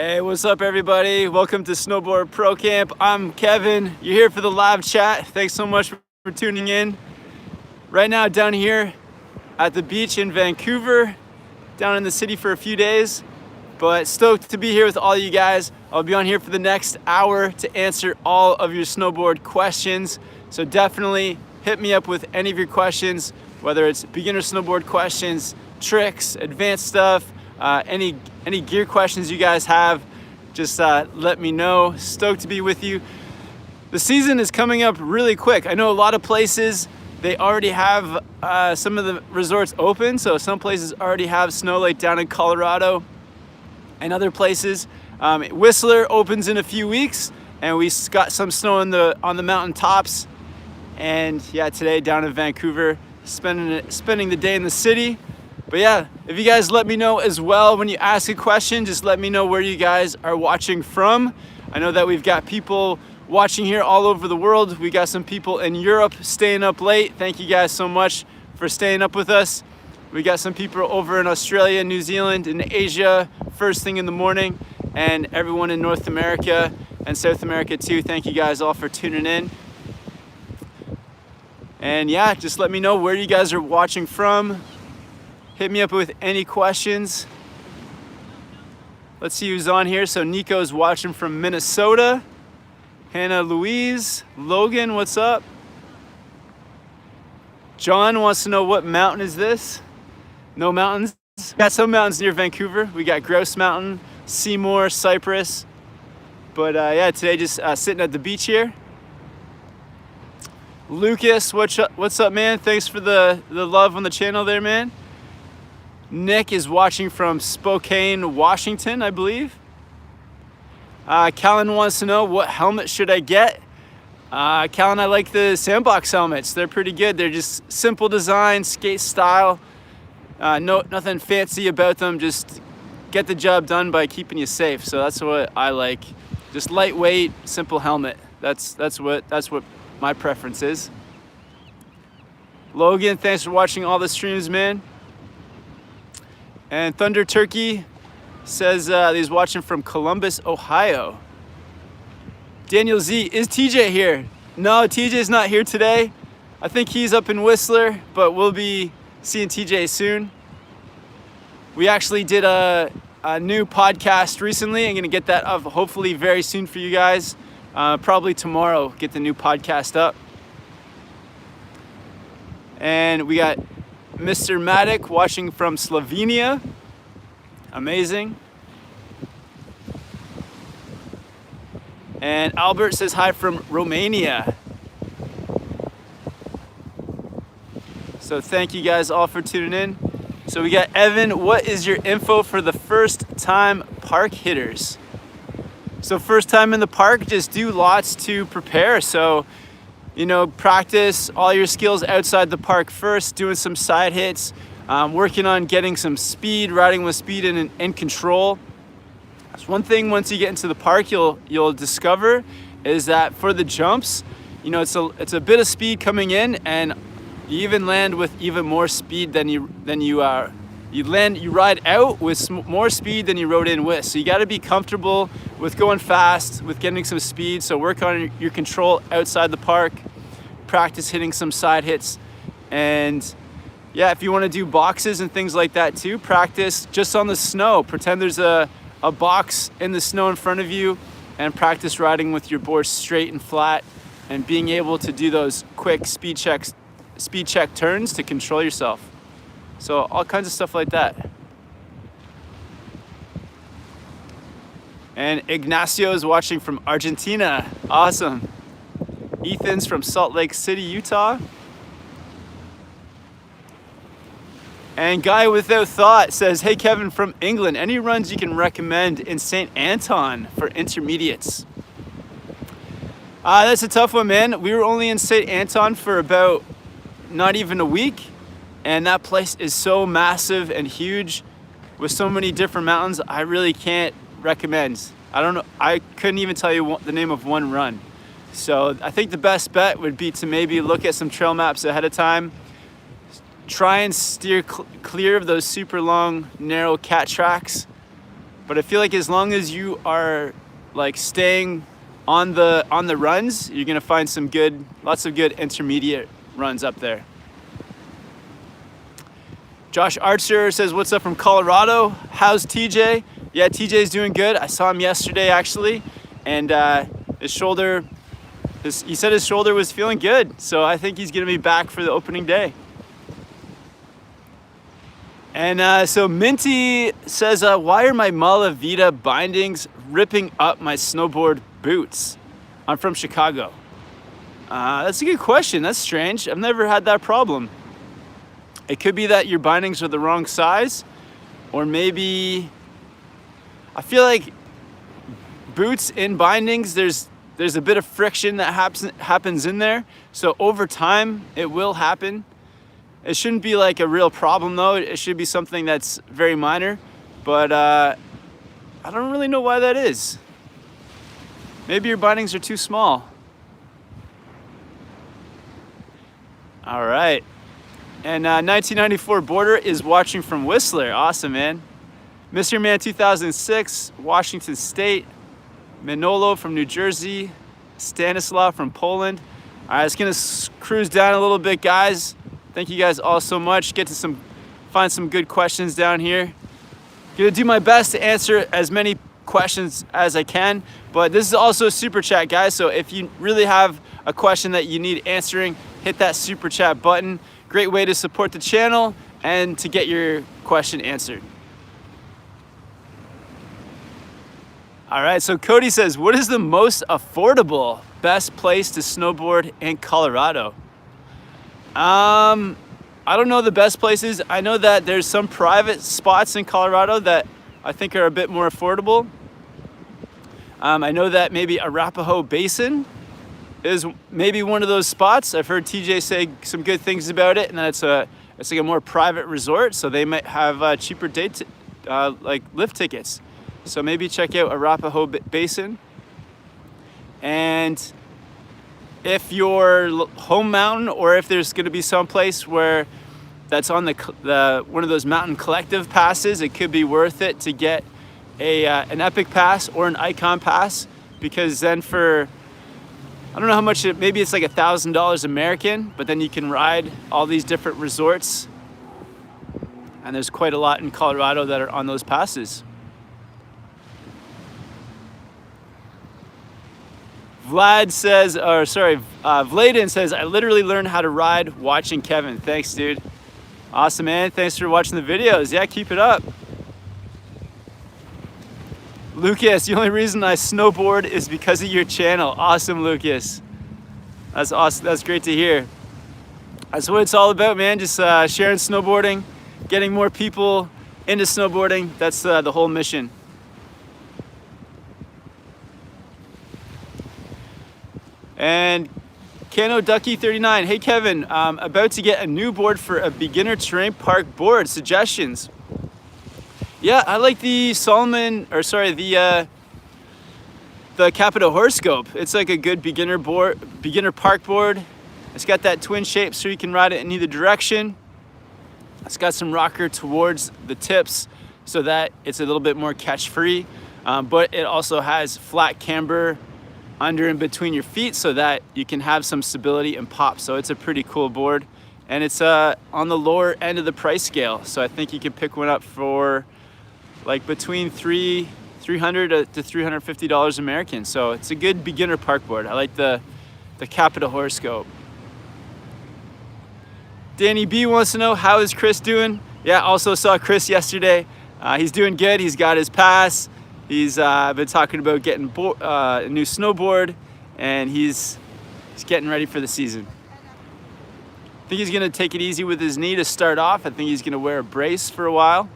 Hey, what's up everybody? Welcome to SnowboardProCamp. I'm Kevin. You're here for the live chat. Thanks so much for tuning in. Right now down here at the beach in Vancouver, down in the city for a few days, but stoked to be here with all you guys. I'll be on here for the next hour to answer all of your snowboard questions. So definitely hit me up with any of your questions, whether it's beginner snowboard questions, tricks, advanced stuff, any gear questions you guys have, just let me know. Stoked to be with you. The season is coming up really quick. I know a lot of places, they already have some of the resorts open. So some places already have snow, like down in Colorado and other places. Whistler opens in a few weeks and we got some snow on the mountain tops. And yeah, today down in Vancouver, spending the day in the city. But yeah, if you guys let me know as well when you ask a question, just let me know where you guys are watching from. I know that we've got people watching here all over the world. We got some people in Europe staying up late. Thank you guys so much for staying up with us. We got some people over in Australia, New Zealand, and Asia, first thing in the morning, and everyone in North America and South America too. Thank you guys all for tuning in. And yeah, just let me know where you guys are watching from. Hit me up with any questions. Let's see who's on here. So Nico's watching from Minnesota. Hannah Louise. Logan, what's up? John wants to know, what mountain is this? No mountains. Got some mountains near Vancouver. We got Grouse Mountain, Seymour, Cypress. But yeah, today just sitting at the beach here. Lucas, what's up, man? Thanks for the love on the channel there, man. Nick is watching from Spokane, Washington, I believe. Callan wants to know, what helmet should I get? Callan, I like the Sandbox helmets. They're pretty good. They're just simple design, skate style. Nothing fancy about them. Just get the job done by keeping you safe. So that's what I like. Just lightweight, simple helmet. That's what my preference is. Logan, thanks for watching all the streams, man. And Thunder Turkey says he's watching from Columbus, Ohio. Daniel Z, is TJ here? No, TJ's not here today. I think he's up in Whistler, but we'll be seeing TJ soon. We actually did a new podcast recently. I'm gonna get that up hopefully very soon for you guys. Probably tomorrow, get the new podcast up. And we got Mr. Matic watching from Slovenia. Amazing. And Albert says hi from Romania. So thank you guys all for tuning in. So we got Evan, what is your info for the first time park hitters? So first time in the park, just do lots to prepare. So, you know, practice all your skills outside the park first, doing some side hits, working on getting some speed, riding with speed and control. That's one thing once you get into the park you'll discover is that for the jumps, you know, it's a bit of speed coming in, and you even land with even more speed than you ride out with more speed than you rode in with. So you got to be comfortable with going fast, with getting some speed. So work on your control outside the park, practice hitting some side hits. And yeah, if you want to do boxes and things like that too, practice just on the snow. Pretend there's a box in the snow in front of you and practice riding with your board straight and flat and being able to do those quick speed check turns to control yourself. So all kinds of stuff like that. And Ignacio is watching from Argentina. Awesome. Ethan's from Salt Lake City, Utah. And Guy Without Thought says, hey Kevin from England, any runs you can recommend in St. Anton for intermediates? That's a tough one, man. We were only in St. Anton for about not even a week. And that place is so massive and huge with so many different mountains. I really can't recommend. I don't know. I couldn't even tell you the name of one run. So I think the best bet would be to maybe look at some trail maps ahead of time. Try and steer clear of those super long, narrow cat tracks. But I feel like as long as you are like staying on the runs, you're gonna find lots of good intermediate runs up there. Josh Archer says, what's up from Colorado? How's TJ? Yeah, TJ's doing good. I saw him yesterday actually, and he said his shoulder was feeling good. So I think he's gonna be back for the opening day. And so Minty says, why are my Malavita bindings ripping up my snowboard boots? I'm from Chicago. That's a good question. That's strange. I've never had that problem. It could be that your bindings are the wrong size, or maybe, I feel like boots in bindings, there's a bit of friction that happens in there. So over time, it will happen. It shouldn't be like a real problem though. It should be something that's very minor, but I don't really know why that is. Maybe your bindings are too small. All right. And 1994 Border is watching from Whistler. Awesome, man. Mr. Man 2006, Washington State. Manolo from New Jersey. Stanislaw from Poland. All right, it's gonna cruise down a little bit, guys. Thank you guys all so much. Find some good questions down here. Gonna do my best to answer as many questions as I can, but this is also a super chat, guys. So if you really have a question that you need answering, hit that super chat button. Great way to support the channel and to get your question answered. All right, so Cody says, what is the most affordable best place to snowboard in Colorado? I don't know the best places. I know that there's some private spots in Colorado that I think are a bit more affordable. I know that maybe Arapahoe Basin is maybe one of those spots. I've heard TJ say some good things about it, and that it's like a more private resort, so they might have cheaper like lift tickets. So maybe check out Arapahoe Basin. And if your home mountain, or if there's going to be some place where that's on the one of those mountain collective passes, it could be worth it to get an Epic Pass or an Icon Pass, because then for, I don't know how much, maybe it's like $1,000 American, but then you can ride all these different resorts. And there's quite a lot in Colorado that are on those passes. Vladen says, I literally learned how to ride watching Kevin. Thanks, dude. Awesome, man. Thanks for watching the videos. Yeah, keep it up. Lucas, the only reason I snowboard is because of your channel. Awesome, Lucas. That's awesome. That's great to hear. That's what it's all about, man. Just sharing snowboarding, getting more people into snowboarding. That's the whole mission. And Cano Ducky 39. Hey, Kevin, I'm about to get a new board for a beginner terrain park board. Suggestions? Yeah, I like the Salomon, the Capita Horoscope. It's like a good beginner park board. It's got that twin shape so you can ride it in either direction. It's got some rocker towards the tips so that it's a little bit more catch free, but it also has flat camber under and between your feet so that you can have some stability and pop. So it's a pretty cool board, and it's on the lower end of the price scale. So I think you can pick one up for like between $300 to $350 American. So it's a good beginner park board. I like the Capita Horoscope. Danny B wants to know, how is Chris doing? Yeah, also saw Chris yesterday. He's doing good. He's got his pass. He's been talking about getting a new snowboard, and he's getting ready for the season. I think he's gonna take it easy with his knee to start off. I think he's gonna wear a brace for a while.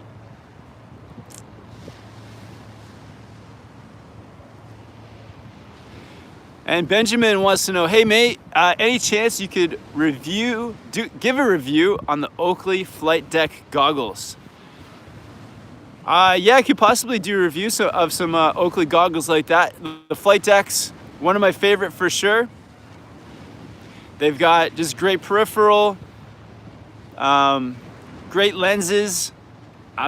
And Benjamin wants to know, hey mate, any chance you could give a review on the Oakley flight deck goggles? Yeah, I could possibly do a review of some Oakley goggles like that. The flight deck's one of my favorite for sure. They've got just great peripheral, great lenses,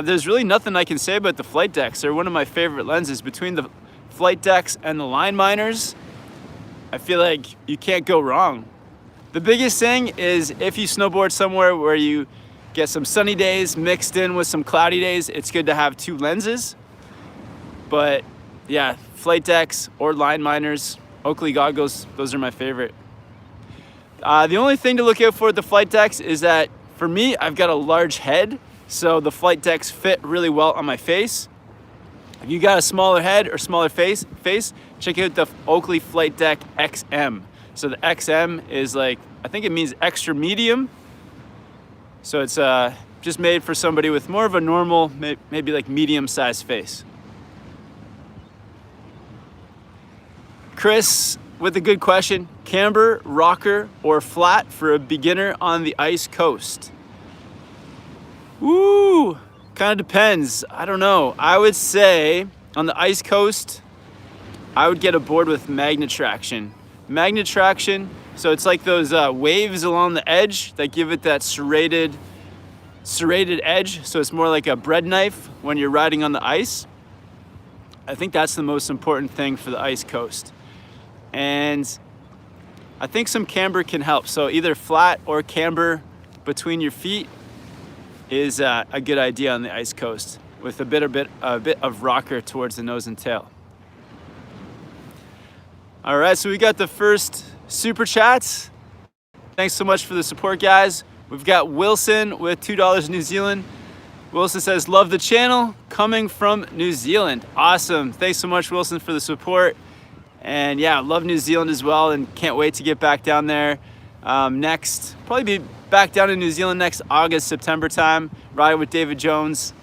there's really nothing I can say about the flight decks. They're one of my favorite lenses. Between the flight decks and the line miners, I feel like you can't go wrong. The biggest thing is if you snowboard somewhere where you get some sunny days mixed in with some cloudy days, it's good to have two lenses. But yeah, flight decks or line miners, Oakley goggles, those are my favorite. The only thing to look out for at the flight decks is that for me, I've got a large head, so the flight decks fit really well on my face. If you got a smaller head or smaller face, check out the Oakley Flight Deck XM. So the XM is like, I think it means extra medium. So it's just made for somebody with more of a normal, maybe like medium-sized face. Chris with a good question. Camber, rocker, or flat for a beginner on the ice coast? Woo! Kind of depends. I don't know. I would say on the ice coast, I would get aboard with Magna Traction. Magna Traction, so it's like those waves along the edge that give it that serrated edge. So it's more like a bread knife when you're riding on the ice. I think that's the most important thing for the ice coast. And I think some camber can help. So either flat or camber between your feet is a good idea on the ice coast with a bit of rocker towards the nose and tail. All right, so we got the first super chats. Thanks so much for the support, guys. We've got Wilson with $2 New Zealand. Wilson says, love the channel, coming from New Zealand. Awesome. Thanks so much, Wilson, for the support. And yeah, love New Zealand as well, and can't wait to get back down there next. Probably be back down in New Zealand next August, September time, riding with David Jones.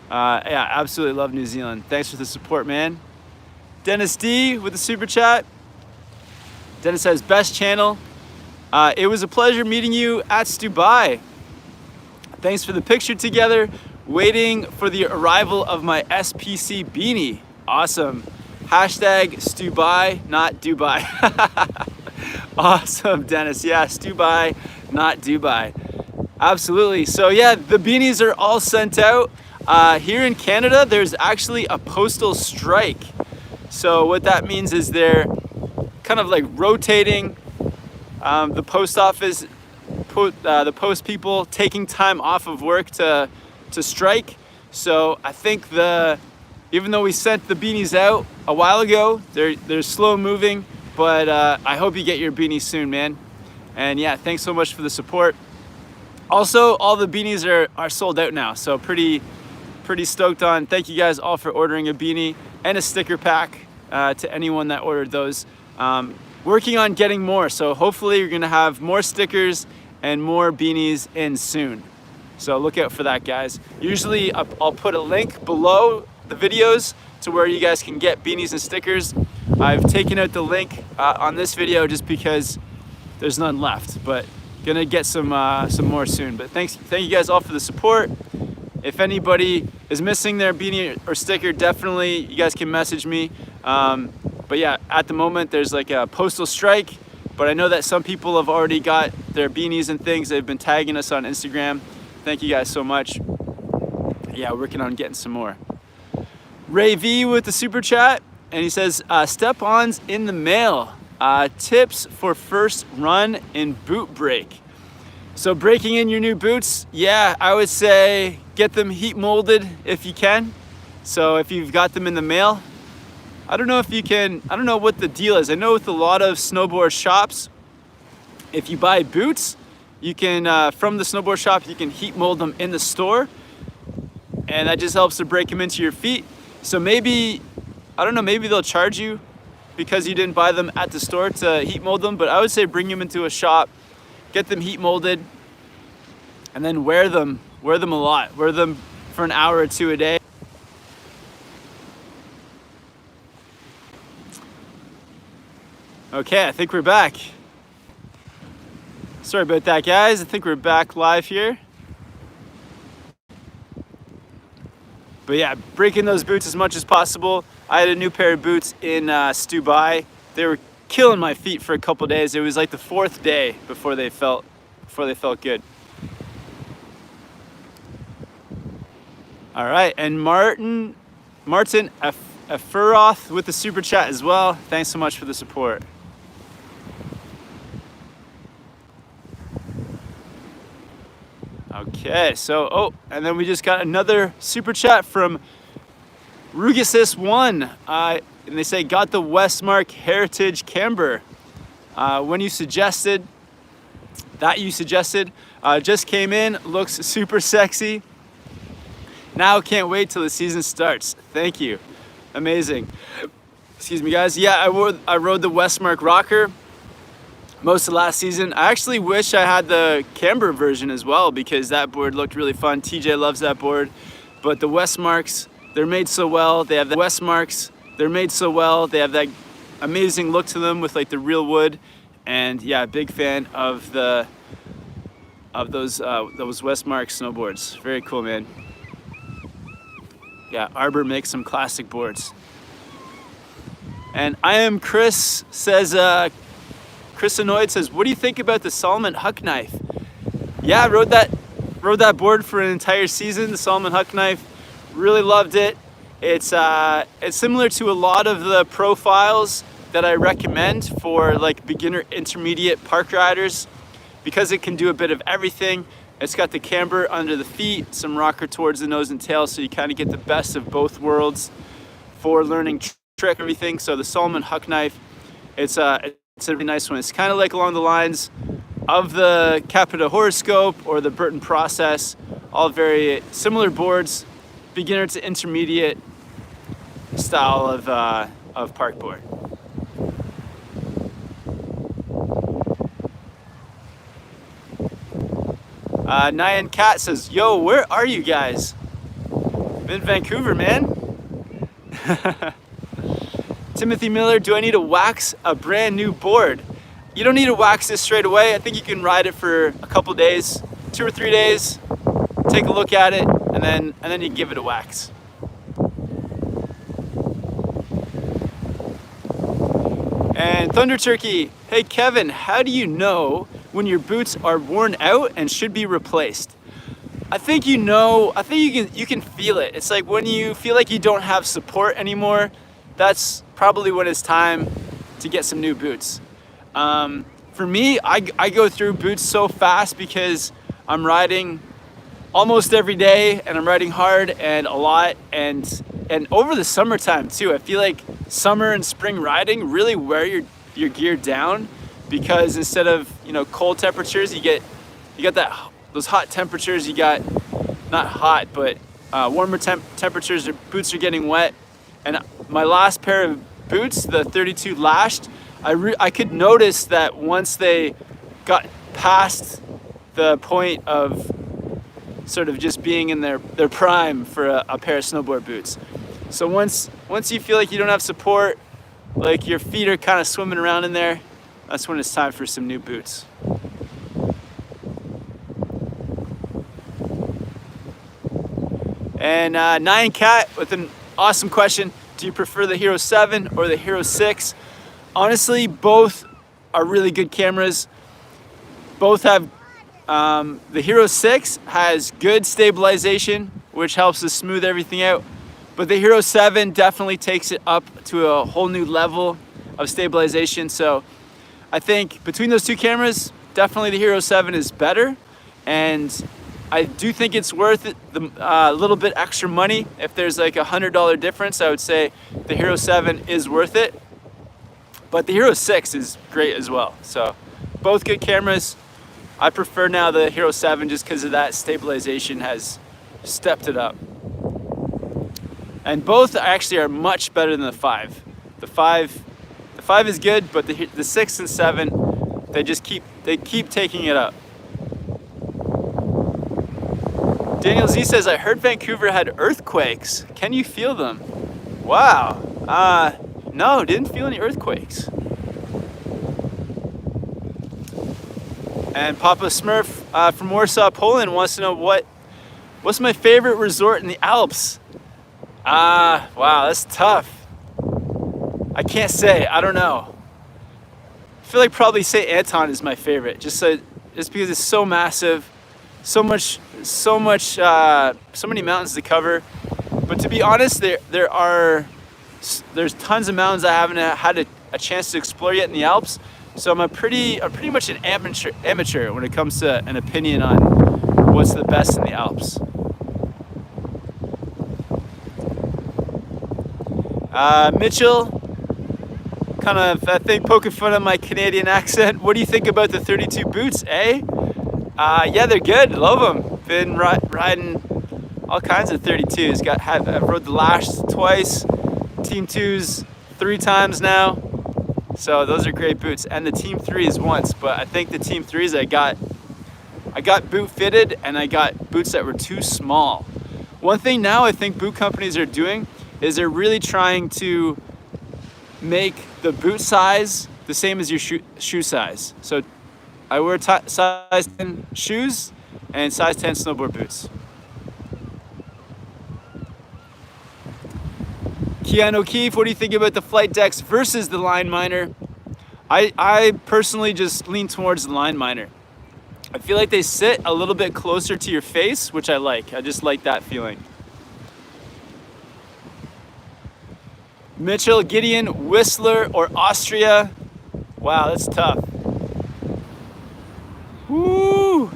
Yeah, absolutely love New Zealand. Thanks for the support, man. Dennis D with the super chat. Dennis says, best channel. It was a pleasure meeting you at Dubai. Thanks for the picture together. Waiting for the arrival of my SPC beanie. Awesome. Hashtag Dubai, not Dubai. Awesome, Dennis. Yeah, Dubai, not Dubai. Absolutely. So yeah, the beanies are all sent out. Here in Canada, there's actually a postal strike. So what that means is they're kind of like rotating the post office, the post people taking time off of work to strike. So I think even though we sent the beanies out a while ago, they're slow moving, but I hope you get your beanie soon, man. And yeah, thanks so much for the support. Also, all the beanies are sold out now, so pretty stoked on. Thank you guys all for ordering a beanie and a sticker pack to anyone that ordered those. Working on getting more, so hopefully you're gonna have more stickers and more beanies in soon. So look out for that, guys. Usually I'll put a link below the videos to where you guys can get beanies and stickers. I've taken out the link on this video just because there's none left, but gonna get some more soon. But thank you guys all for the support. If anybody is missing their beanie or sticker, definitely you guys can message me. But yeah, at the moment there's like a postal strike, but I know that some people have already got their beanies and things. They've been tagging us on Instagram. Thank you guys so much. Yeah, working on getting some more. Ray V with the super chat, and he says, Stepan's in the mail. Tips for first run in boot break. So breaking in your new boots, yeah, I would say get them heat molded if you can. So if you've got them in the mail, I don't know what the deal is. I know with a lot of snowboard shops, if you buy boots, you can, from the snowboard shop, you can heat mold them in the store, and that just helps to break them into your feet. So maybe, I don't know, maybe they'll charge you because you didn't buy them at the store to heat mold them, but I would say bring them into a shop, get them heat molded, and then wear them a lot. Wear them for an hour or two a day. Okay, I think we're back. Sorry about that, guys. I think we're back live here. But yeah, breaking those boots as much as possible. I had a new pair of boots in Dubai. They were killing my feet for a couple days. It was like the fourth day before they felt good. All right, and Martin Furoth with the super chat as well. Thanks so much for the support. Okay, so, and then we just got another super chat from Rugasis1. And they say, got the Westmark Heritage Camber. When you suggested, just came in, looks super sexy. Now can't wait till the season starts. Thank you. Amazing. Excuse me, guys. Yeah, I rode the Westmark Rocker most of last season. I actually wish I had the camber version as well because that board looked really fun. TJ loves that board. But the Westmarks, they're made so well. They have the Westmarks. They're made so well. They have that amazing look to them with like the real wood. And yeah, big fan of those Westmark snowboards. Very cool, man. Yeah, Arbor makes some classic boards. And I am Chris says, Chris Annoyed says, what do you think about the Salomon Huck Knife? Yeah, I rode that board for an entire season, the Salomon Huck Knife. Really loved it. It's similar to a lot of the profiles that I recommend for like beginner intermediate park riders because it can do a bit of everything. It's got the camber under the feet, some rocker towards the nose and tail, so you kind of get the best of both worlds for learning trick everything. So the Salomon Huck Knife, it's a really nice one. It's kind of like along the lines of the Capita Horoscope or the Burton Process, all very similar boards, beginner to intermediate style of park board. Nyan Cat says, yo, where are you guys? I'm in Vancouver, man. Timothy Miller, do I need to wax a brand new board? You don't need to wax this straight away. I think you can ride it for a couple days, 2 or 3 days, take a look at it, and then you give it a wax. And Thunder Turkey, hey Kevin, how do you know when your boots are worn out and should be replaced? I think you can feel it. It's like when you feel like you don't have support anymore, that's probably when it's time to get some new boots. For me, I go through boots so fast because I'm riding almost every day and I'm riding hard and a lot, and over the summertime too. I feel like summer and spring riding really wear your gear down because instead of cold temperatures, you get those hot temperatures. You got not hot, but warmer temperatures. Your boots are getting wet. And my last pair of boots, the 32 lashed, I could notice that once they got past the point of sort of just being in their prime for a pair of snowboard boots. So once you feel like you don't have support, like your feet are kind of swimming around in there, that's when it's time for some new boots. And Nyan Cat with an awesome question. Do you prefer the Hero 7 or the Hero 6? Honestly, both are really good cameras. Both have, the Hero 6 has good stabilization, which helps to smooth everything out. But the Hero 7 definitely takes it up to a whole new level of stabilization. So I think between those two cameras, definitely the Hero 7 is better. And I do think it's worth it, a little bit extra money. If there's like $100 difference, I would say the Hero 7 is worth it. But the Hero 6 is great as well. So both good cameras. I prefer now the Hero 7 just because of that stabilization has stepped it up. And both actually are much better than the 5. The 5 is good, but the 6 and 7, they keep taking it up. Daniel Z says, I heard Vancouver had earthquakes. Can you feel them? Wow. No, didn't feel any earthquakes. And Papa Smurf from Warsaw, Poland wants to know what's my favorite resort in the Alps? Wow, that's tough. I can't say, I don't know. I feel like probably St. Anton is my favorite, just because it's so massive. so many mountains to cover. But to be honest, there's tons of mountains I haven't had a chance to explore yet in the Alps. So I'm pretty much an amateur when it comes to an opinion on what's the best in the Alps. Mitchell, kind of, I think, poking fun at my Canadian accent. What do you think about the 32 boots, eh? Yeah, they're good. Love them. Been riding all kinds of 32s. I've rode the Lash twice, Team 2s 3 times now. So those are great boots, and the Team 3s once. But I think the Team 3s I got boot fitted, and I got boots that were too small. One thing now I think boot companies are doing is they're really trying to make the boot size the same as your shoe size. So I wear size 10 shoes and size 10 snowboard boots. Keanu O'Keefe, what do you think about the flight decks versus the line miner? I personally just lean towards the line miner. I feel like they sit a little bit closer to your face, which I like. I just like that feeling. Mitchell, Gideon, Whistler, or Austria? Wow, that's tough. Woo!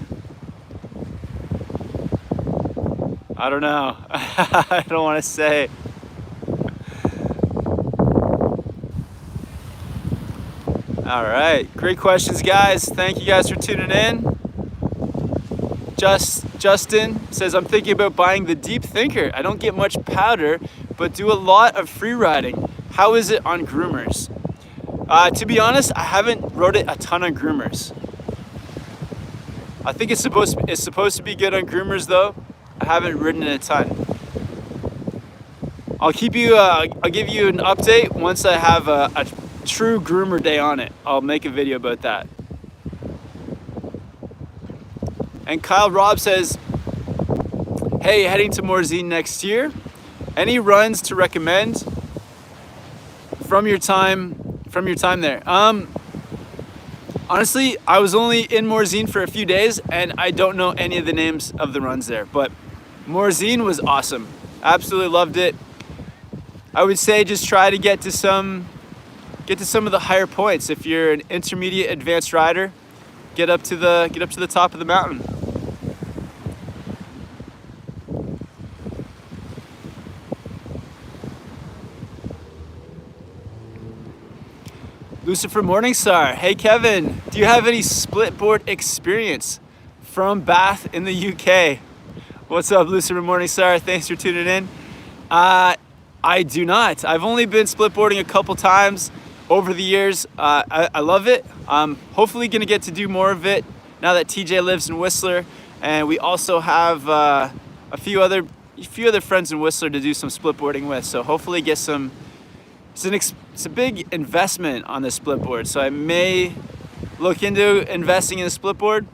I don't know. I don't want to say. All right, great questions, guys. Thank you guys for tuning in. Justin says, I'm thinking about buying the Deep Thinker. I don't get much powder, but do a lot of free riding. How is it on groomers? To be honest, I haven't rode it a ton on groomers. I think it's supposed to be good on groomers though. I haven't ridden it a ton. I'll give you an update once I have a true groomer day on it. I'll make a video about that. And Kyle Robb says, hey, heading to Morzine next year. Any runs to recommend from your time there? Honestly, I was only in Morzine for a few days and I don't know any of the names of the runs there, but Morzine was awesome. Absolutely loved it. I would say just try to get to some of the higher points. If you're an intermediate advanced rider, get up to the top of the mountain. Lucifer Morningstar, hey Kevin, do you have any splitboard experience from Bath in the UK? What's up, Lucifer Morningstar? Thanks for tuning in. I do not. I've only been splitboarding a couple times over the years. I love it. I'm hopefully gonna get to do more of it now that TJ lives in Whistler, and we also have a few other friends in Whistler to do some splitboarding with. So hopefully get some. It's a big investment on the splitboard, so I may look into investing in a splitboard,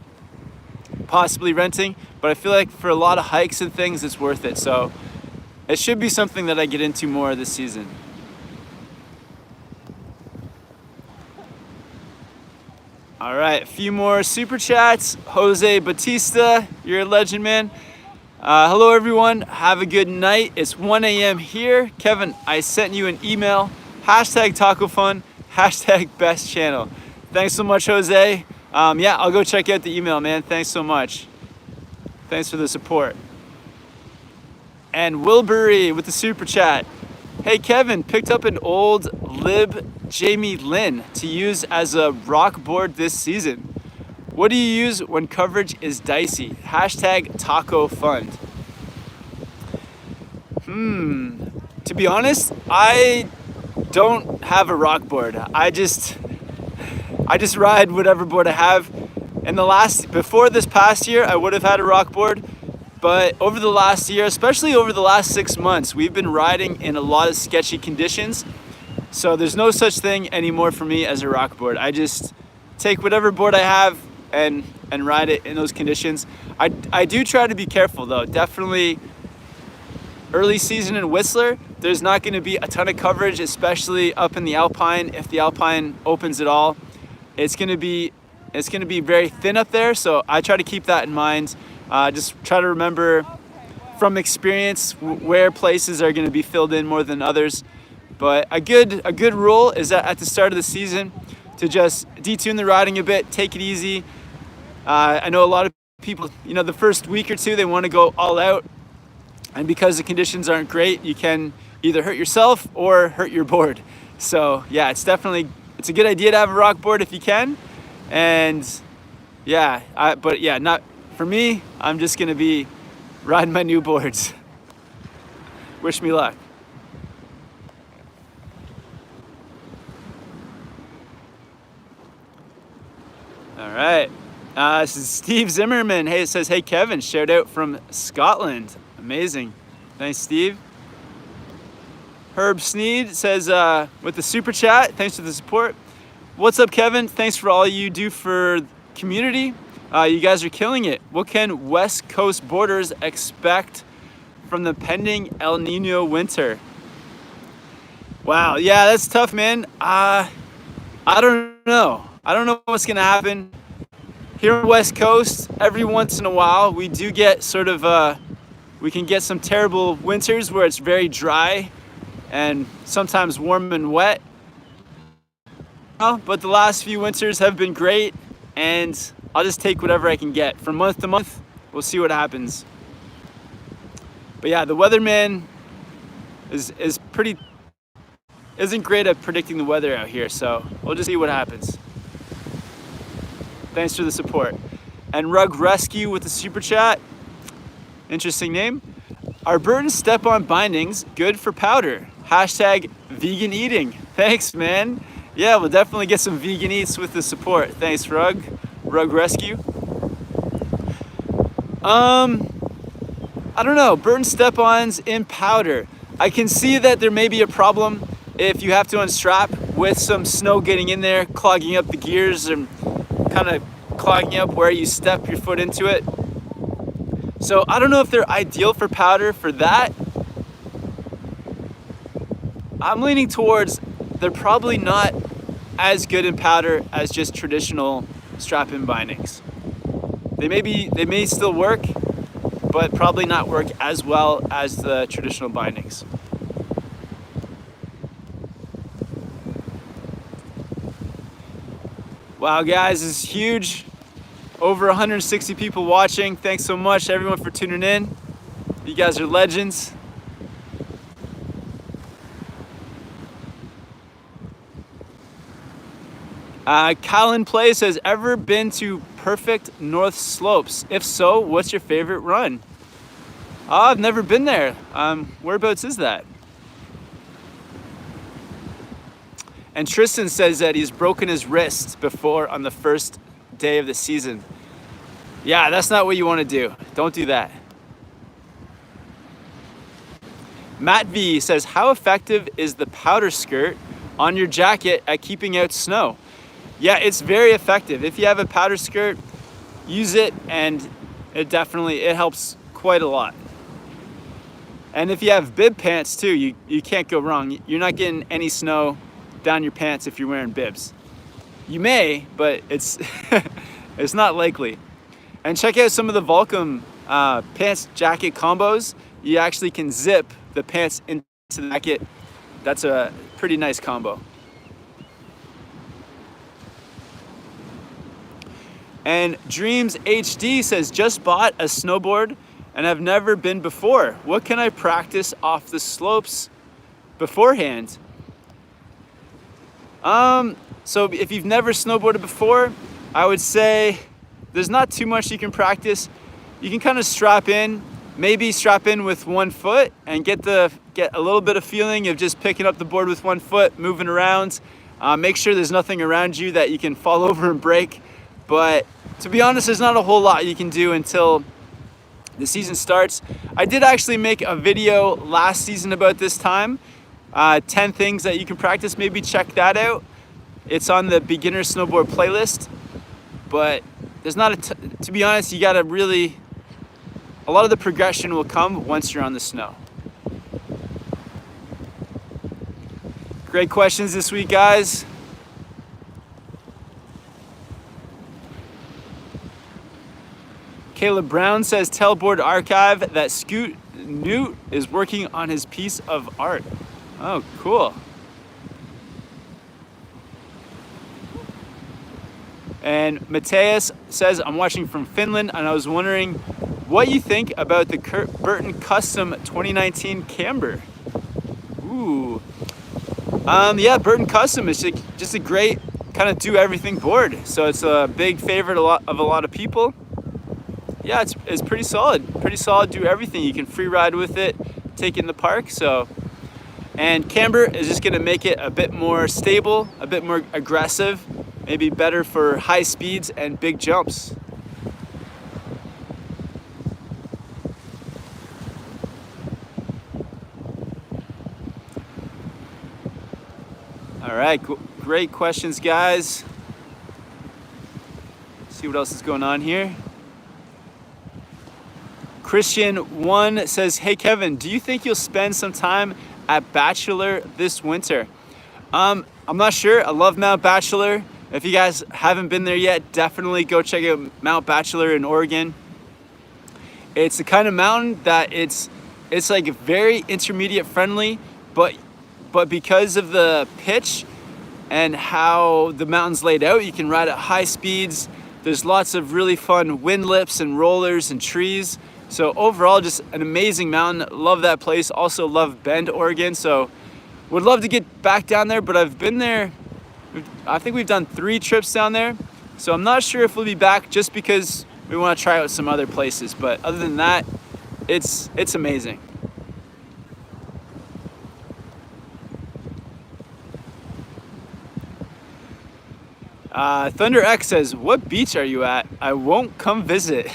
possibly renting. But I feel like for a lot of hikes and things, it's worth it. So it should be something that I get into more this season. All right, a few more super chats. Jose Batista, you're a legend, man. Hello, everyone. Have a good night. It's 1 a.m. here. Kevin, I sent you an email. Hashtag Taco Fun. Hashtag Best Channel. Thanks so much, Jose. Yeah, I'll go check out the email, man. Thanks so much. Thanks for the support. And Wilbury with the super chat. Hey, Kevin, picked up an old Lib Jamie Lynn to use as a rock board this season. What do you use when coverage is dicey? Hashtag Taco Fund. To be honest, I don't have a rock board. I just ride whatever board I have. Before this past year, I would have had a rock board, but over the last year, especially over the last 6 months, we've been riding in a lot of sketchy conditions. So there's no such thing anymore for me as a rock board. I just take whatever board I have and ride it in those conditions. I do try to be careful though. Definitely early season in Whistler, there's not going to be a ton of coverage, especially up in the Alpine. If the Alpine opens at all, it's going to be very thin up there. So I try to keep that in mind Just try to remember from experience where places are going to be filled in more than others. But a good rule is that at the start of the season to just detune the riding a bit, take it easy. I know a lot of people, the first week or two, they want to go all out. And because the conditions aren't great, you can either hurt yourself or hurt your board. So yeah, it's a good idea to have a rock board if you can. And yeah, but yeah, not for me. I'm just going to be riding my new boards. Wish me luck. All right. This is Steve Zimmerman. Hey, it says, hey, Kevin, shout out from Scotland. Amazing. Thanks, Steve. Herb Sneed says, with the super chat, thanks for the support. What's up, Kevin? Thanks for all you do for community. You guys are killing it. What can West Coast boarders expect from the pending El Nino winter? Wow, yeah, that's tough, man. I don't know. I don't know what's gonna happen. Here on the West Coast, every once in a while, we do get we can get some terrible winters where it's very dry and sometimes warm and wet. But the last few winters have been great, and I'll just take whatever I can get. From month to month, we'll see what happens. But yeah, the weatherman isn't great at predicting the weather out here, so we'll just see what happens. Thanks for the support. And Rug Rescue with the super chat. Interesting name. Are Burton Stepan bindings good for powder? Hashtag vegan eating. Thanks, man. Yeah, we'll definitely get some vegan eats with the support. Thanks, Rug Rescue. I don't know. Burton Stepans in powder. I can see that there may be a problem if you have to unstrap with some snow getting in there, clogging up the gears and kind of clogging up where you step your foot into it. So I don't know if they're ideal for powder for that. I'm leaning towards they're probably not as good in powder as just traditional strap-in bindings. They may still work, but probably not work as well as the traditional bindings. Wow, guys, this is huge. Over 160 people watching. Thanks so much, everyone, for tuning in. You guys are legends. Callan Play says, ever been to Perfect North Slopes? If so, what's your favorite run? Oh, I've never been there. Whereabouts is that? And Tristan says that he's broken his wrist before on the first day of the season. Yeah, that's not what you want to do. Don't do that. Matt V says, how effective is the powder skirt on your jacket at keeping out snow? Yeah, it's very effective. If you have a powder skirt, use it, and it helps quite a lot. And if you have bib pants too, you can't go wrong. You're not getting any snow down your pants if you're wearing bibs. You may, but it's it's not likely. And check out some of the Volcom pants jacket combos. You actually can zip the pants into the jacket. That's a pretty nice combo. And Dreams HD says, just bought a snowboard and have never been before. What can I practice off the slopes beforehand? So if you've never snowboarded before, I would say there's not too much you can practice. You can kind of strap in, maybe strap in with one foot and get a little bit of feeling of just picking up the board with one foot, moving around. Make sure there's nothing around you that you can fall over and break. But to be honest, there's not a whole lot you can do until the season starts. I did actually make a video last season about this time, 10 things that you can practice. Maybe check that out. It's on the beginner snowboard playlist. But there's not to be honest, you gotta really, a lot of the progression will come once you're on the snow. Great questions this week, guys. Caleb Brown says, tell Board Archive that Scoot Newt is working on his piece of art. Oh, cool. And Mateus says, I'm watching from Finland, and I was wondering what you think about the Kurt Burton Custom 2019 camber. Ooh. Yeah, Burton Custom is just a great kind of do everything board. So it's a big favorite of a lot of people. Yeah, it's pretty solid. Pretty solid, do everything. You can free ride with it, take it in the park. So, and camber is just gonna make it a bit more stable, a bit more aggressive, maybe better for high speeds and big jumps. All right, great questions, guys. See what else is going on here. Christian1 says, hey Kevin, do you think you'll spend some time at Bachelor this winter? I'm not sure. I love Mount Bachelor. If you guys haven't been there yet, definitely go check out Mount Bachelor in Oregon. It's the kind of mountain that it's like very intermediate friendly, but because of the pitch and how the mountain's laid out, you can ride at high speeds. There's lots of really fun wind lips and rollers and trees. So overall, just an amazing mountain. Love that place. Also love Bend, Oregon. So would love to get back down there, but I've been there. I think we've done 3 trips down there. So I'm not sure if we'll be back just because we want to try out some other places. But other than that, it's amazing. Thunder X says, what beach are you at? I won't come visit.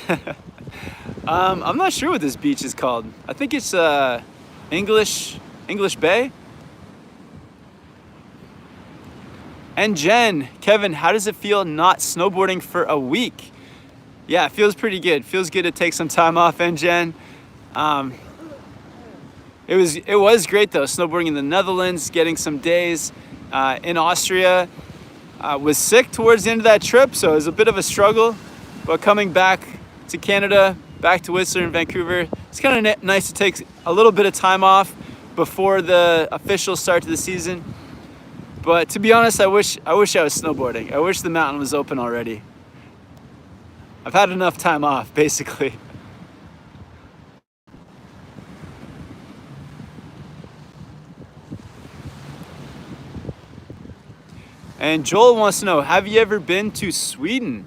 I'm not sure what this beach is called. I think it's English Bay. And Jen, Kevin, how does it feel not snowboarding for a week? Yeah, it feels pretty good. Feels good to take some time off, and Jen. It was great though, snowboarding in the Netherlands, getting some days in Austria. Was sick towards the end of that trip, so it was a bit of a struggle. But coming back to Canada, back to Whistler and Vancouver, it's kind of nice to take a little bit of time off before the official start to the season. But to be honest, I wish I was snowboarding. I wish the mountain was open already. I've had enough time off, basically. And Joel wants to know, have you ever been to Sweden?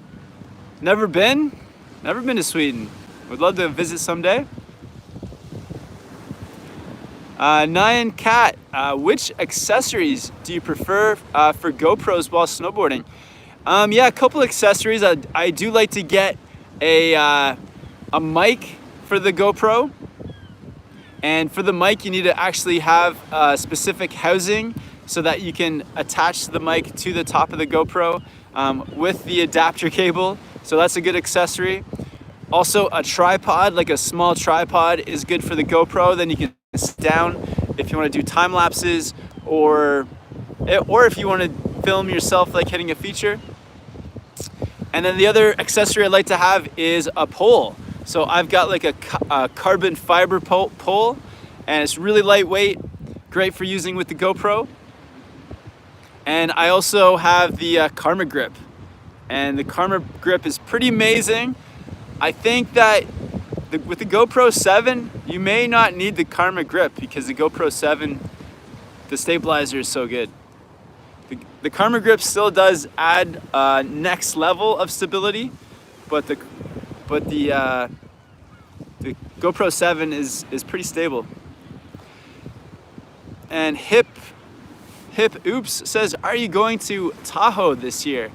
Never been? Never been to Sweden. Would love to visit someday. Nyan Cat, which accessories do you prefer for GoPros while snowboarding? Yeah, a couple accessories. I do like to get a mic for the GoPro. And for the mic, you need to actually have specific housing so that you can attach the mic to the top of the GoPro with the adapter cable. So that's a good accessory. Also a tripod, like a small tripod is good for the GoPro. Then you can sit down if you want to do time lapses or if you want to film yourself like hitting a feature. And then the other accessory I like to have is a pole. So I've got like a carbon fiber pole, and it's really lightweight, great for using with the GoPro. And I also have the Karma Grip, and the Karma Grip is pretty amazing. I think that with the GoPro 7, you may not need the Karma Grip because the GoPro 7, the stabilizer is so good. The Karma Grip still does add next level of stability, but the GoPro 7 is pretty stable. And Hip Oops says, are you going to Tahoe this year?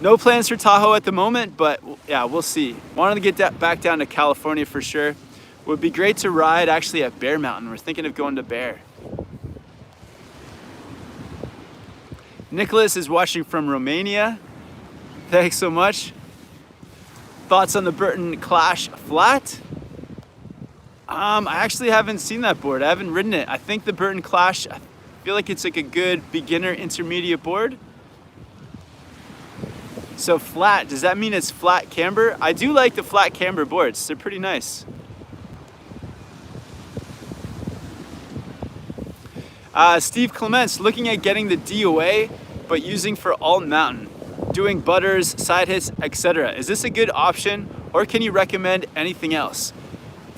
No plans for Tahoe at the moment, but yeah, we'll see. Wanted to get back down to California for sure. Would be great to ride actually at Bear Mountain. We're thinking of going to Bear. Nicholas is watching from Romania. Thanks so much. Thoughts on the Burton Clash Flat? I actually haven't seen that board. I haven't ridden it. I think the Burton Clash, I feel like it's like a good beginner intermediate board. So flat, does that mean it's flat camber? I do like the flat camber boards. They're pretty nice. Steve Clements, looking at getting the DOA, but using for all mountain, doing butters, side hits, etc. Is this a good option, or can you recommend anything else?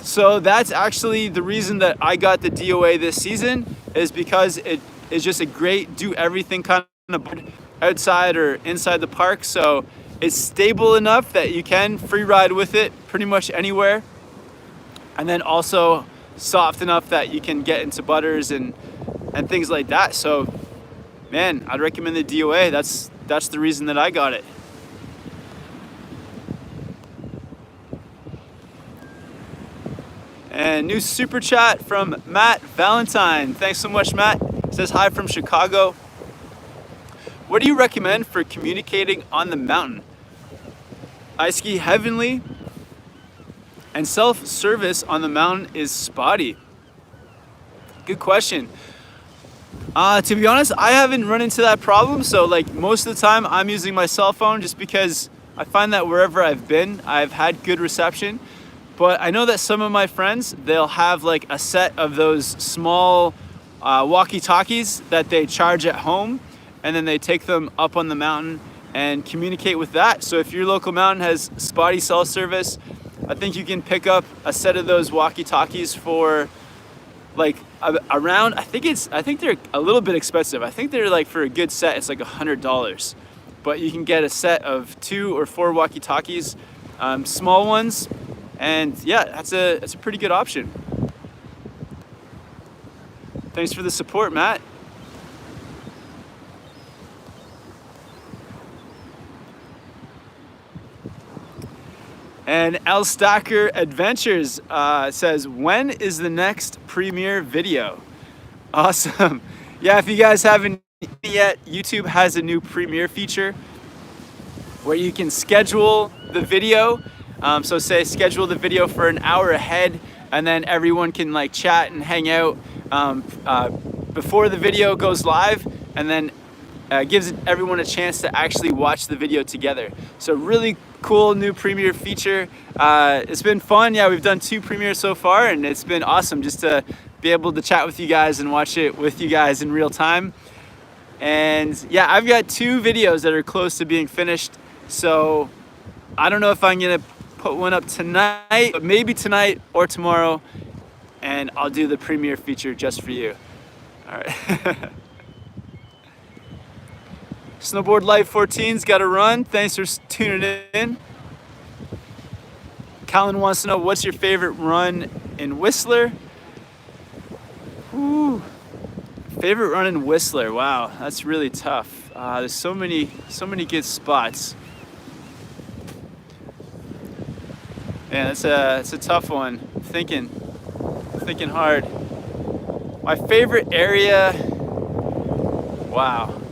So that's actually the reason that I got the DOA this season, is because it is just a great do everything kind of board outside or inside the park. So it's stable enough that you can free ride with it pretty much anywhere, and then also soft enough that you can get into butters and things like that. So man, I'd recommend the DOA. That's the reason that I got it. And new super chat from Matt Valentine. Thanks so much, Matt. Says hi from Chicago. What do you recommend for communicating on the mountain? I ski heavenly, and self-service on the mountain is spotty. Good question. To be honest, I haven't run into that problem. So like most of the time I'm using my cell phone, just because I find that wherever I've been, I've had good reception. But I know that some of my friends, they'll have like a set of those small walkie-talkies that they charge at home, and then they take them up on the mountain and communicate with that. So if your local mountain has spotty cell service, I think you can pick up a set of those walkie-talkies for like around, I think they're a little bit expensive. I think they're like, for a good set, it's like $100. But you can get a set of 2 or 4 walkie-talkies, small ones, and yeah, that's a pretty good option. Thanks for the support, Matt. And L Stacker Adventures says, when is the next premiere video? Awesome. Yeah, if you guys haven't yet, YouTube has a new premiere feature where you can schedule the video. So say schedule the video for an hour ahead, and then everyone can like chat and hang out before the video goes live, and then gives everyone a chance to actually watch the video together. So really cool new premiere feature. It's been fun. Yeah, we've done 2 premieres so far, and it's been awesome just to be able to chat with you guys and watch it with you guys in real time. And yeah, I've got 2 videos that are close to being finished. So I don't know if I'm gonna put one up tonight, but maybe tonight or tomorrow, and I'll do the premiere feature just for you. All right. Snowboard Life 14's got to run. Thanks for tuning in. Colin wants to know, what's your favorite run in Whistler? Ooh, favorite run in Whistler. Wow, that's really tough. There's so many good spots. Yeah, it's a tough one. Thinking hard. My favorite area. Wow.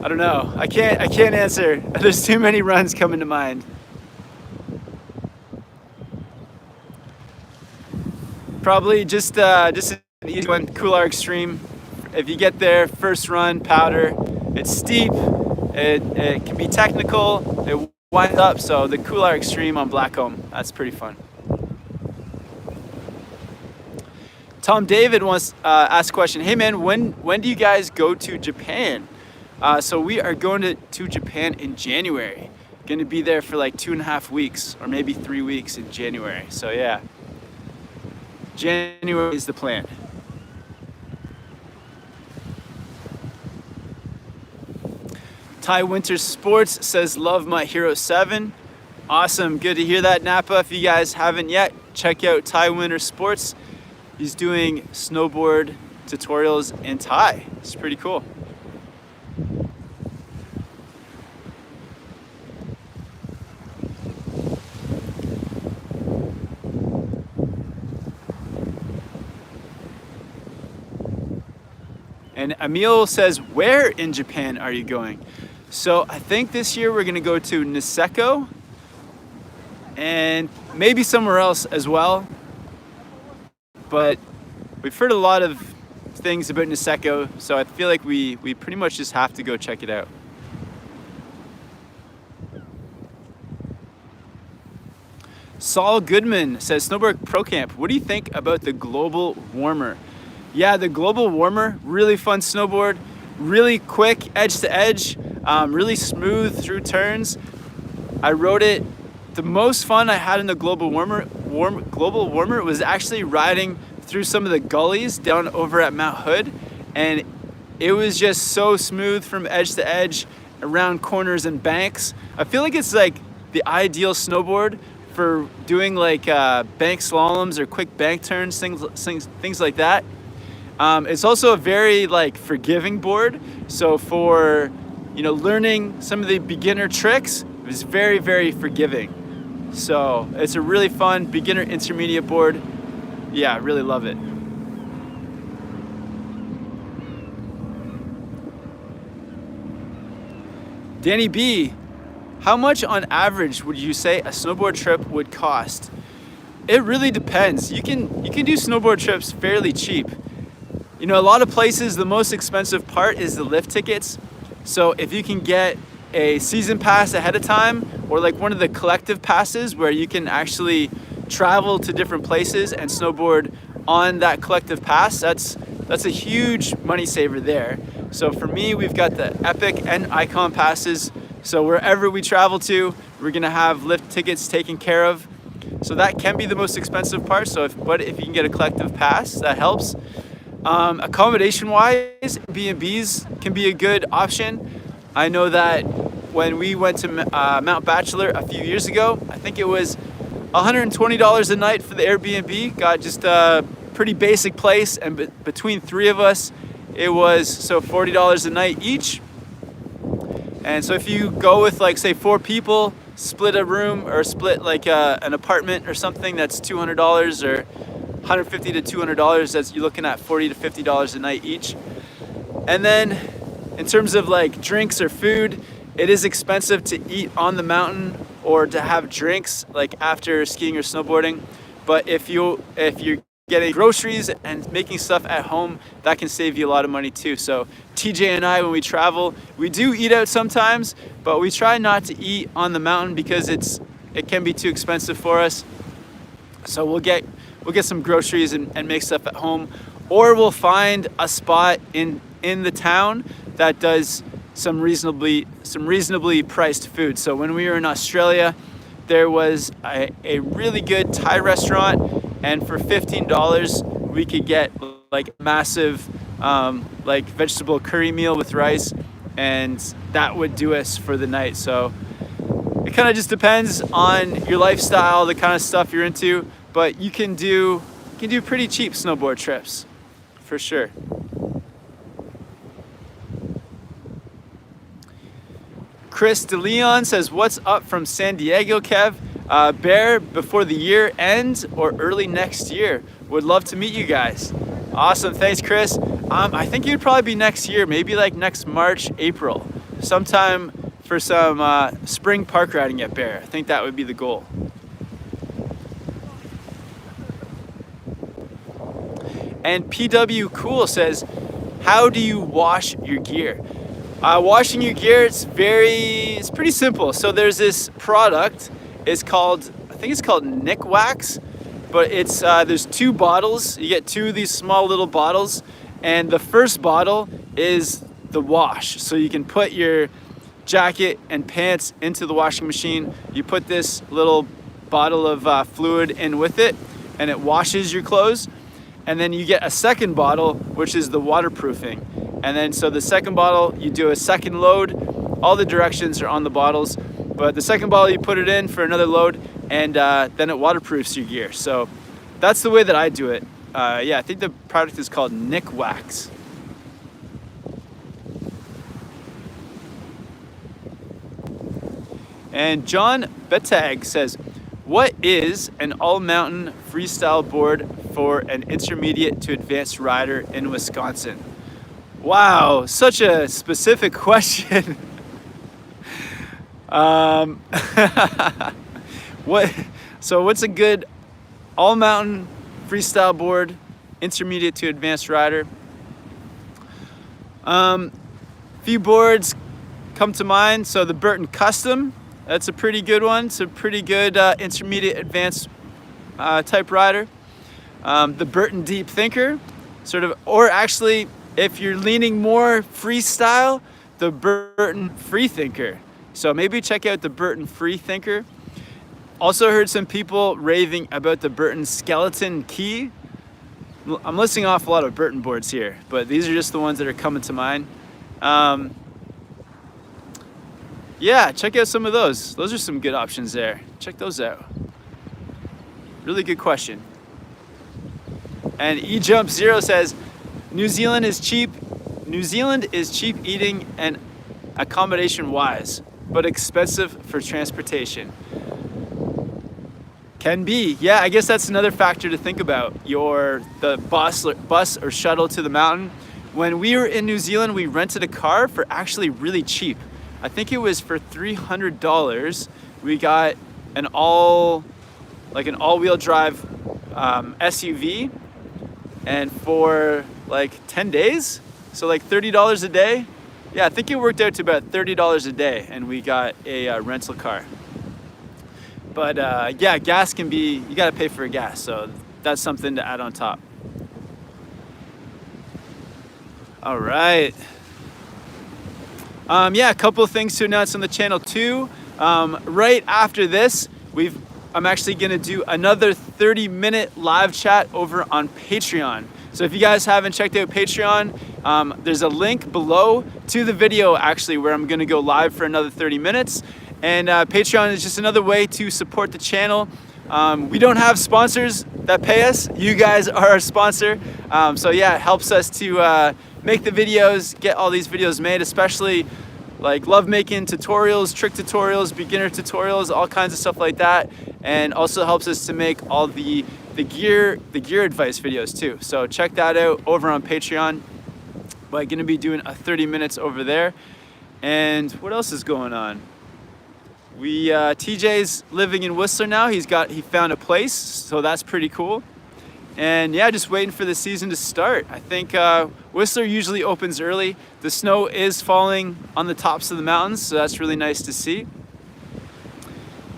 I don't know. I can't answer. There's too many runs coming to mind. Probably just an easy one, Couloir Extreme. If you get there, first run, powder. It's steep. It can be technical. It winds up. So the Couloir Extreme on Blackcomb, that's pretty fun. Tom David wants asked a question. Hey man, when do you guys go to Japan? So we are going to Japan in January. Going to be there for like 2.5 weeks, or maybe 3 weeks in January. So yeah, January is the plan. Ty Winter Sports says, love my Hero 7. Awesome, good to hear that, Napa. If you guys haven't yet, check out Ty Winter Sports. He's doing snowboard tutorials in Thai. It's pretty cool. And Emil says, where in Japan are you going? So I think this year we're gonna go to Niseko and maybe somewhere else as well. But we've heard a lot of things about Niseko, so I feel like we pretty much just have to go check it out. Saul Goodman says, Snowboard Pro Camp, what do you think about the global warmer? Yeah, the global warmer, really fun snowboard, really quick edge to edge, really smooth through turns. I rode it. The most fun I had in the global warmer was actually riding through some of the gullies down over at Mount Hood, and it was just so smooth from edge to edge, around corners and banks. I feel like it's like the ideal snowboard for doing like bank slaloms or quick bank turns, things like that. It's also a very like forgiving board. So for, you know, learning some of the beginner tricks, it was very, very forgiving. So it's a really fun beginner intermediate board. Yeah, I really love it. Danny B, how much on average would you say a snowboard trip would cost? It really depends. You can do snowboard trips fairly cheap. You know, a lot of places, the most expensive part is the lift tickets. So if you can get a season pass ahead of time, or like one of the collective passes where you can actually travel to different places and snowboard on that collective pass, that's a huge money saver there. So for me, we've got the Epic and Icon passes. So wherever we travel to, we're gonna have lift tickets taken care of. So that can be the most expensive part. But if you can get a collective pass, that helps. Accommodation wise, B&Bs can be a good option. I know that when we went to Mount Bachelor a few years ago, I think it was $120 a night for the Airbnb. Got just a pretty basic place, and between three of us, it was $40 a night each. And so if you go with like say 4 people, split a room or split like an apartment or something, that's $200 or $150 to $200. That's, you're looking at $40 to $50 a night each. And then in terms of like drinks or food, it is expensive to eat on the mountain or to have drinks like after skiing or snowboarding. But if you're getting groceries and making stuff at home, that can save you a lot of money too. So TJ and I, when we travel, we do eat out sometimes, but we try not to eat on the mountain because it can be too expensive for us. So we'll get some groceries and make stuff at home, or we'll find a spot in the town that does some reasonably priced food. So when we were in Australia, there was a really good Thai restaurant, and for $15 we could get like massive like vegetable curry meal with rice, and that would do us for the night. So it kind of just depends on your lifestyle, the kind of stuff you're into, but you can do pretty cheap snowboard trips for sure. Chris DeLeon says, what's up from San Diego, Kev? Bear, before the year ends or early next year. Would love to meet you guys. Awesome, thanks Chris. I think it would probably be next year, maybe like next March, April, sometime for some spring park riding at Bear. I think that would be the goal. And PW Cool says, how do you wash your gear? Washing your gear, it's pretty simple. So there's this product, I think it's called Nick Wax, but there's 2 bottles. You get 2 of these small little bottles, and the first bottle is the wash. So you can put your jacket and pants into the washing machine. You put this little bottle of fluid in with it, and it washes your clothes. And then you get a second bottle, which is the waterproofing. And then so the second bottle, you do a second load. All the directions are on the bottles, but the second bottle you put it in for another load, and then it waterproofs your gear. So that's the way that I do it. Yeah, I think the product is called Nick Wax. And John Betag says, what is an all-mountain freestyle board for an intermediate to advanced rider in Wisconsin? Wow, such a specific question. What's a good all-mountain freestyle board, intermediate to advanced rider? Few boards come to mind. So the Burton Custom That's a pretty good one. It's a pretty good intermediate advanced type rider. The Burton Deep Thinker, sort of, or actually, if you're leaning more freestyle, the Burton Free Thinker. So maybe check out the Burton Free Thinker. Also heard some people raving about the Burton Skeleton Key. I'm listing off a lot of Burton boards here, but these are just the ones that are coming to mind. Yeah, check out some of those. Those are some good options there. Check those out. Really good question. And eJump0 says, New Zealand is cheap eating and accommodation wise, but expensive for transportation. Can be. Yeah, I guess that's another factor to think about. The bus or shuttle to the mountain. When we were in New Zealand, we rented a car for actually really cheap. I think it was for $300. We got an all-wheel drive SUV, and for like 10 days, so like $30 a day. Yeah, I think it worked out to about $30 a day, and we got a rental car. But yeah, gas can be, you gotta pay for gas, so that's something to add on top. All right. Yeah, a couple of things to announce on the channel too. Right after this, I'm actually gonna do another 30-minute live chat over on Patreon. So if you guys haven't checked out Patreon, there's a link below to the video actually where I'm gonna go live for another 30 minutes. And Patreon is just another way to support the channel. We don't have sponsors that pay us. You guys are our sponsor. So yeah, it helps us to make the videos, get all these videos made, especially like love making tutorials, trick tutorials, beginner tutorials, all kinds of stuff like that. And also helps us to make all the gear advice videos too. So check that out over on Patreon. We're gonna be doing a 30 minutes over there. And what else is going on? TJ's living in Whistler now. He found a place, so that's pretty cool. And yeah, just waiting for the season to start. I think Whistler usually opens early. The snow is falling on the tops of the mountains, so that's really nice to see.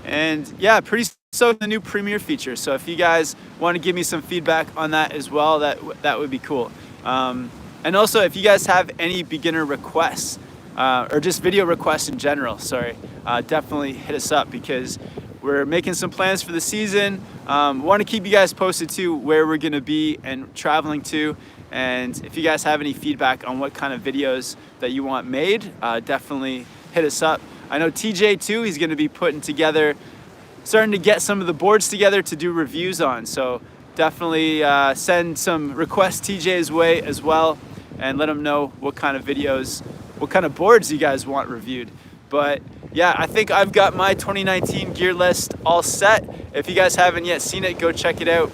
And yeah, pretty stoked on the new Premiere feature. So if you guys want to give me some feedback on that as well, that would be cool. And also, if you guys have any beginner requests, or just video requests in general, definitely hit us up because we're making some plans for the season. Want to keep you guys posted too where we're gonna be and traveling to. And if you guys have any feedback on what kind of videos that you want made, definitely hit us up. I know TJ too, he's gonna be starting to get some of the boards together to do reviews on. So definitely send some requests TJ's way as well and let him know what kind of videos, what kind of boards you guys want reviewed. But yeah, I think I've got my 2019 gear list all set. If you guys haven't yet seen it, go check it out.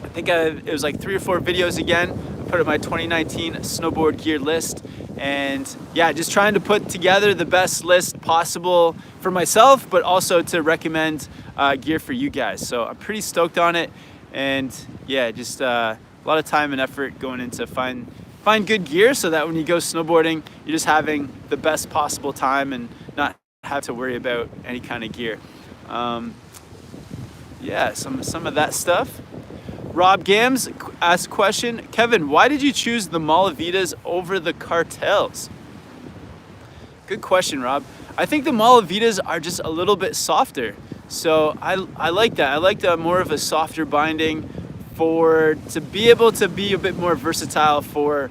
I think it was like 3 or 4 videos again. I put up my 2019 snowboard gear list. And yeah, just trying to put together the best list possible for myself, but also to recommend gear for you guys. So I'm pretty stoked on it. And yeah, just a lot of time and effort going into find good gear so that when you go snowboarding, you're just having the best possible time and not have to worry about any kind of gear. Yeah, some of that stuff. Rob Gams asked a question, Kevin, why did you choose the Malavitas over the Cartels? Good question, Rob. I think the Malavitas are just a little bit softer. So I like that. I like more of a softer binding to be able to be a bit more versatile for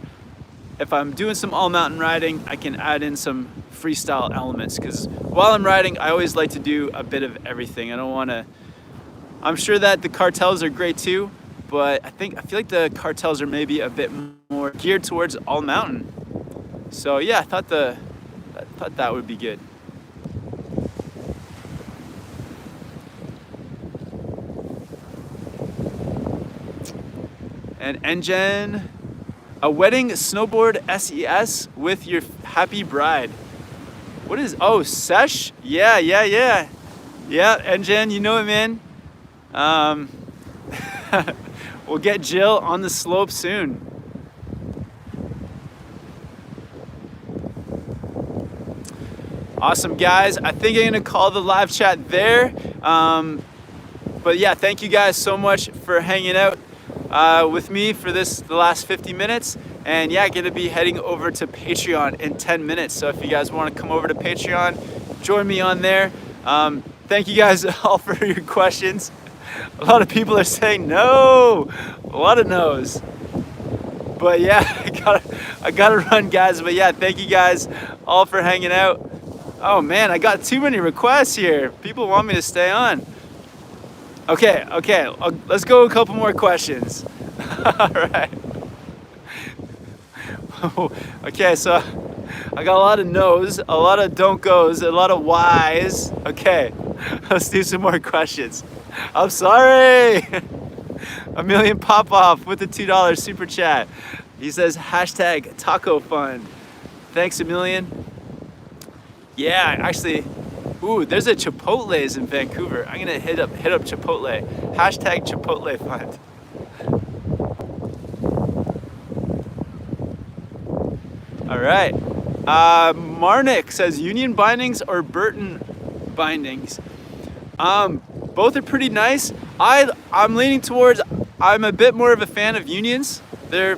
if I'm doing some all mountain riding, I can add in some freestyle elements because while I'm riding, I always like to do a bit of everything. I'm sure that the Cartels are great too, but I feel like the Cartels are maybe a bit more geared towards all mountain. So yeah, I thought that would be good. And Engine, a wedding snowboard SES with your happy bride. What is, Sesh? Yeah, Engine, you know it, man. We'll get Jill on the slope soon. Awesome, guys. I think I'm gonna call the live chat there. But yeah, thank you guys so much for hanging out with me for the last 50 minutes. And yeah, gonna be heading over to Patreon in 10 minutes. So if you guys want to come over to Patreon, join me on there. Thank you guys all for your questions. A lot of people are saying no, a lot of no's. But yeah, I gotta run, guys. But yeah, thank you guys all for hanging out. Oh man, I got too many requests here. People want me to stay on. Okay, let's go a couple more questions. All right. Okay, so I got a lot of no's, a lot of don't go's, a lot of why's. Okay, let's do some more questions. I'm sorry. A million pop off with the $2 super chat. He says hashtag taco fun. Thanks a million. Yeah, actually, ooh, there's a Chipotle's in Vancouver. I'm gonna hit up Chipotle. Hashtag Chipotle fund. All right. Marnik says Union bindings or Burton bindings. Both are pretty nice. I'm leaning towards, I'm a bit more of a fan of Unions. They're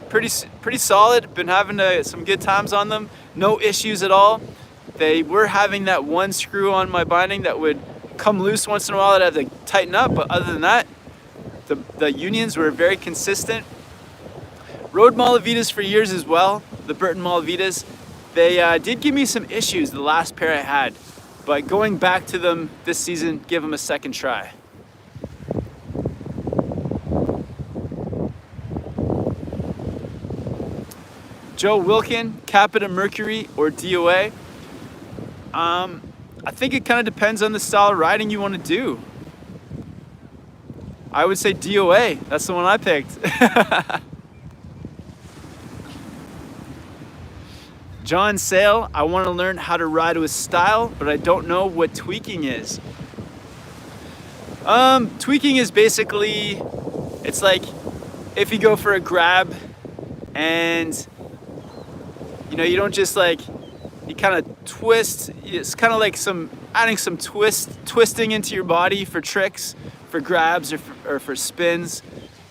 pretty solid. Been having some good times on them. No issues at all. They were having that one screw on my binding that would come loose once in a while that I had to tighten up, but other than that, the Unions were very consistent. Rode Malavitas for years as well, the Burton Malavitas. They did give me some issues the last pair I had, but going back to them this season, give them a second try. Joe Wilkin, Capita Mercury or DOA? I think it kind of depends on the style of riding you want to do. I would say DOA, that's the one I picked. John Sale, I want to learn how to ride with style, but I don't know what tweaking is. Tweaking is basically, it's like if you go for a grab and you don't just you kind of twist. It's kind of like adding some twisting into your body for tricks, for grabs or for spins.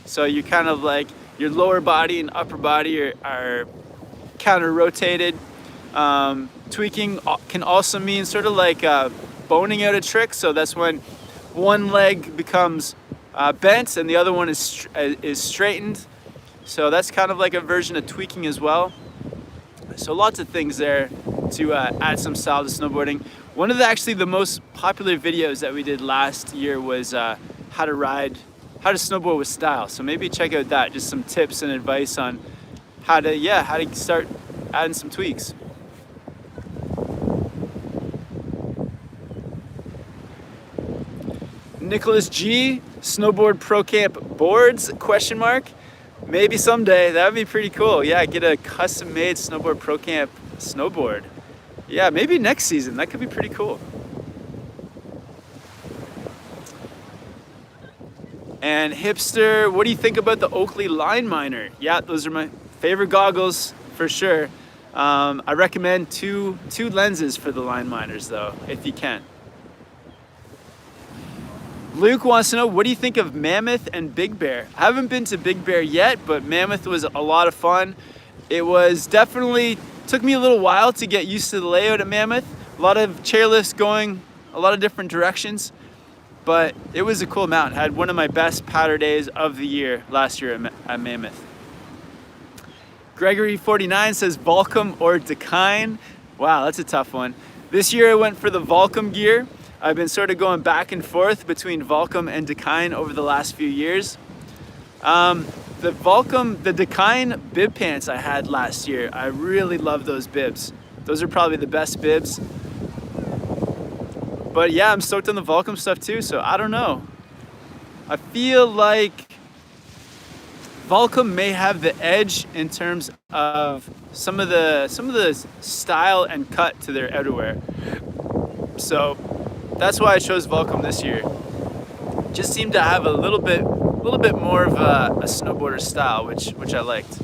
So you kind of your lower body and upper body are counter rotated. Tweaking can also mean sort of like boning out a trick. So that's when one leg becomes bent and the other one is straightened. So that's kind of like a version of tweaking as well. So lots of things there to add some style to snowboarding. One of the most popular videos that we did last year was how to snowboard with style. So maybe check out that, just some tips and advice on how to start adding some tweaks. Nicholas G, SnowboardProCamp boards, question mark. Maybe someday, that would be pretty cool. Yeah, get a custom made SnowboardProCamp snowboard. Yeah, maybe next season, that could be pretty cool. And Hipster, what do you think about the Oakley Line Miner? Yeah, those are my favorite goggles for sure. I recommend two lenses for the Line Miners though, if you can. Luke wants to know, what do you think of Mammoth and Big Bear? I haven't been to Big Bear yet, but Mammoth was a lot of fun. It was definitely, took me a little while to get used to the layout at Mammoth. A lot of chairlifts going a lot of different directions, but it was a cool mountain. I had one of my best powder days of the year last year at Mammoth. Gregory49 says Volcom or Dakine. Wow, that's a tough one. This year I went for the Volcom gear. I've been sort of going back and forth between Volcom and Dakine over the last few years. The Dakine bib pants I had last year, I really love those bibs. Those are probably the best bibs. But yeah, I'm stoked on the Volcom stuff too, so I don't know. I feel like Volcom may have the edge in terms of some of the style and cut to their outerwear. So that's why I chose Volcom this year. Just seemed to have a little bit more of a snowboarder style, which I liked.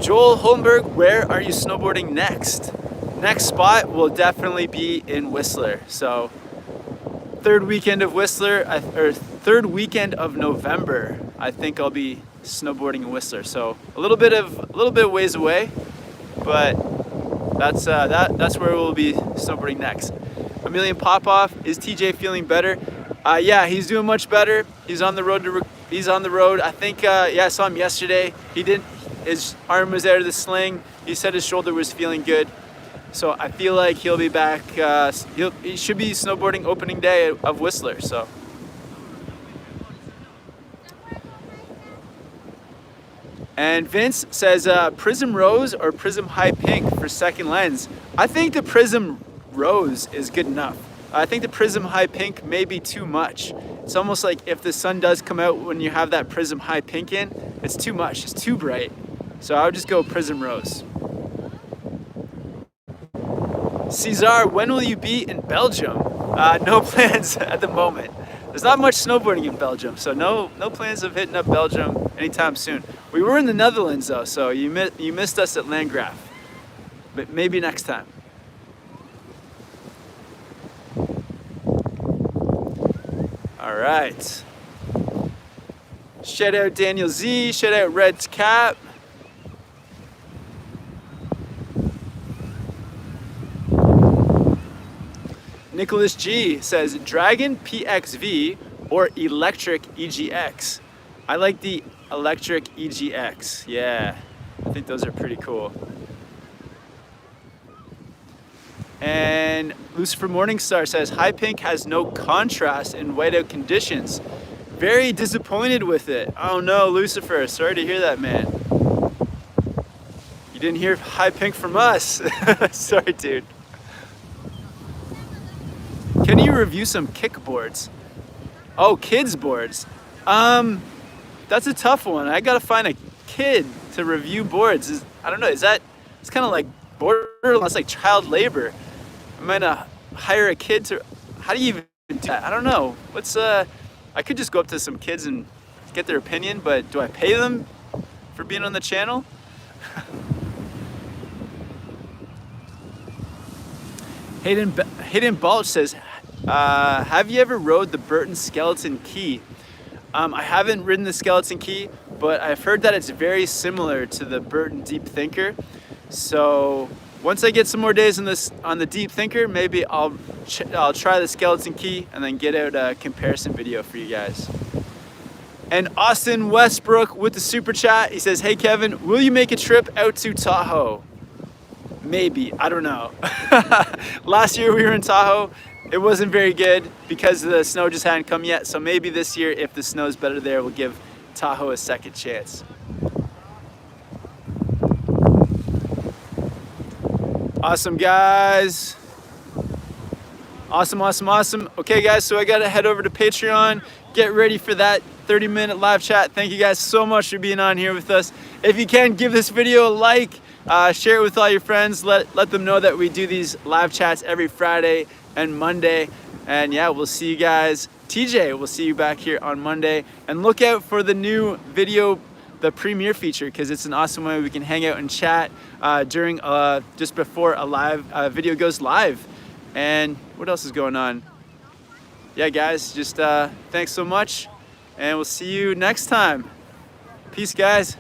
Joel Holmberg, where are you snowboarding next? Next spot will definitely be in Whistler. So third weekend of Whistler, or third weekend of November, I think I'll be snowboarding in Whistler. So a little bit of ways away, but that's where we'll be snowboarding next. Emilian Popoff, is TJ feeling better? Yeah, he's doing much better. He's on the road. I think yeah, I saw him yesterday. His arm was out of the sling. He said his shoulder was feeling good. So I feel like he'll be back. He should be snowboarding opening day of Whistler. So. And Vince says Prism Rose or Prism High Pink for second lens. I think the Prism Rose is good enough. I think the Prism High Pink may be too much. It's almost like if the sun does come out when you have that Prism High Pink in, it's too much, it's too bright. So I would just go Prism Rose. Cesar, when will you be in Belgium? No plans at the moment. There's not much snowboarding in Belgium, so no plans of hitting up Belgium anytime soon. We were in the Netherlands though, so you missed us at Landgraf, but maybe next time. All right. Shout out Daniel Z, shout out Red Cap. Nicholas G says Dragon PXV or Electric EGX. I like the Electric EGX. Yeah, I think those are pretty cool. And Lucifer Morningstar says High Pink has no contrast in whiteout conditions. Very disappointed with it. Oh no, Lucifer, sorry to hear that, man. You didn't hear High Pink from us. Sorry, dude. Can you review some kickboards? Oh, kids boards. That's a tough one. I gotta find a kid to review boards. I don't know, it's kind of like borderline, it's like child labor. I'm gonna hire a kid to, how do you even do that? I don't know. I could just go up to some kids and get their opinion, but do I pay them for being on the channel? Hayden Balch says, have you ever rode the Burton Skeleton Key? I haven't ridden the Skeleton Key, but I've heard that it's very similar to the Burton Deep Thinker. So once I get some more days on the Deep Thinker, maybe I'll try the Skeleton Key and then get out a comparison video for you guys. And Austin Westbrook with the super chat, he says, hey Kevin, will you make a trip out to Tahoe? Maybe, I don't know. Last year we were in Tahoe. It wasn't very good because the snow just hadn't come yet. So maybe this year, if the snow's better there, we'll give Tahoe a second chance. Awesome, guys. Awesome. Okay, guys, so I gotta head over to Patreon. Get ready for that 30-minute live chat. Thank you guys so much for being on here with us. If you can, give this video a like. Share it with all your friends. Let them know that we do these live chats every Friday and Monday. And yeah, we'll see you guys. TJ, we'll see you back here on Monday. And look out for the new video, the premiere feature, because it's an awesome way we can hang out and chat during just before a live video goes live. And what else is going on? Yeah, guys, just thanks so much. And we'll see you next time. Peace, guys.